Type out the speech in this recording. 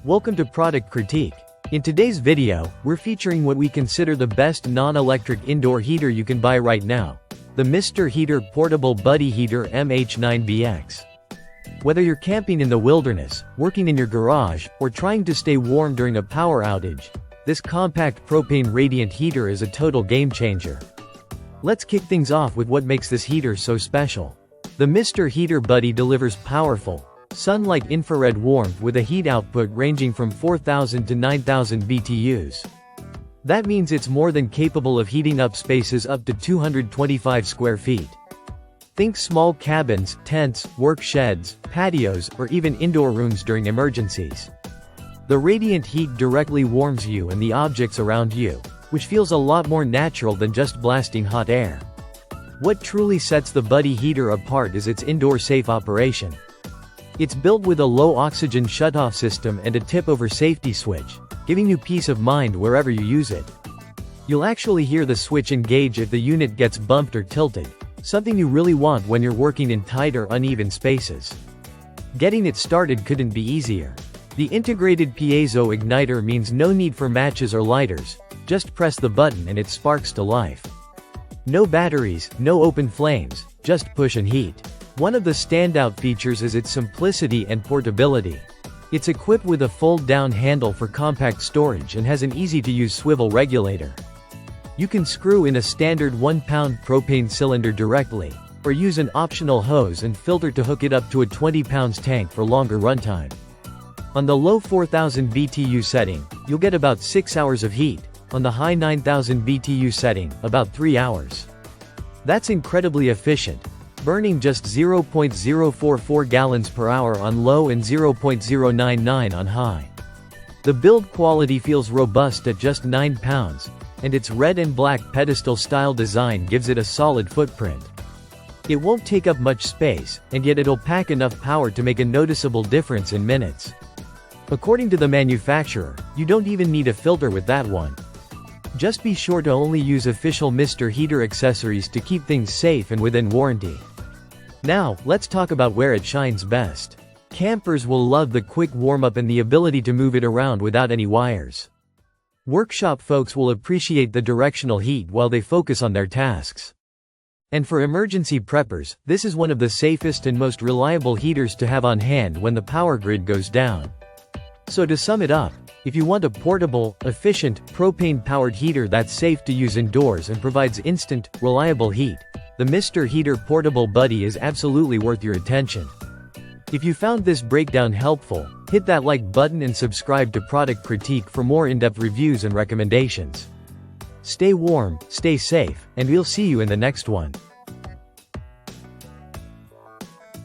Welcome to Product Critique. In today's video, we're featuring what we consider the best non-electric indoor heater you can buy right now. The Mr. Heater Portable Buddy Heater MH9BX. Whether you're camping in the wilderness, working in your garage, or trying to stay warm during a power outage, this compact propane radiant heater is a total game changer. Let's kick things off with what makes this heater so special. The Mr. Heater Buddy delivers powerful, sunlight infrared warmth with a heat output ranging from 4,000 to 9,000 BTUs. That means it's more than capable of heating up spaces up to 225 square feet. Think small cabins, tents, work sheds, patios, or even indoor rooms during emergencies. The radiant heat directly warms you and the objects around you, which feels a lot more natural than just blasting hot air. What truly sets the Buddy heater apart is its indoor safe operation. It's built with a low oxygen shutoff system and a tip-over safety switch, giving you peace of mind wherever you use it. You'll actually hear the switch engage if the unit gets bumped or tilted, something you really want when you're working in tight or uneven spaces. Getting it started couldn't be easier. The integrated piezo igniter means no need for matches or lighters, just press the button and it sparks to life. No batteries, no open flames, just push and heat. One of the standout features is its simplicity and portability. It's equipped with a fold-down handle for compact storage and has an easy-to-use swivel regulator. You can screw in a standard 1-pound propane cylinder directly, or use an optional hose and filter to hook it up to a 20-pound tank for longer runtime. On the low 4,000 BTU setting, you'll get about 6 hours of heat. On the high 9,000 BTU setting, about 3 hours. That's incredibly efficient, burning just 0.044 gallons per hour on low and 0.099 on high. The build quality feels robust at just 9 pounds, and its red and black pedestal-style design gives it a solid footprint. It won't take up much space, and yet it'll pack enough power to make a noticeable difference in minutes. According to the manufacturer, you don't even need a filter with that one. Just be sure to only use official Mr. Heater accessories to keep things safe and within warranty. Now, let's talk about where it shines best. Campers will love the quick warm-up and the ability to move it around without any wires. Workshop folks will appreciate the directional heat while they focus on their tasks. And for emergency preppers, this is one of the safest and most reliable heaters to have on hand when the power grid goes down. So to sum it up, if you want a portable, efficient, propane-powered heater that's safe to use indoors and provides instant, reliable heat, the Mr. Heater Portable Buddy is absolutely worth your attention. If you found this breakdown helpful, hit that like button and subscribe to Product Critique for more in-depth reviews and recommendations. Stay warm, stay safe, and we'll see you in the next one.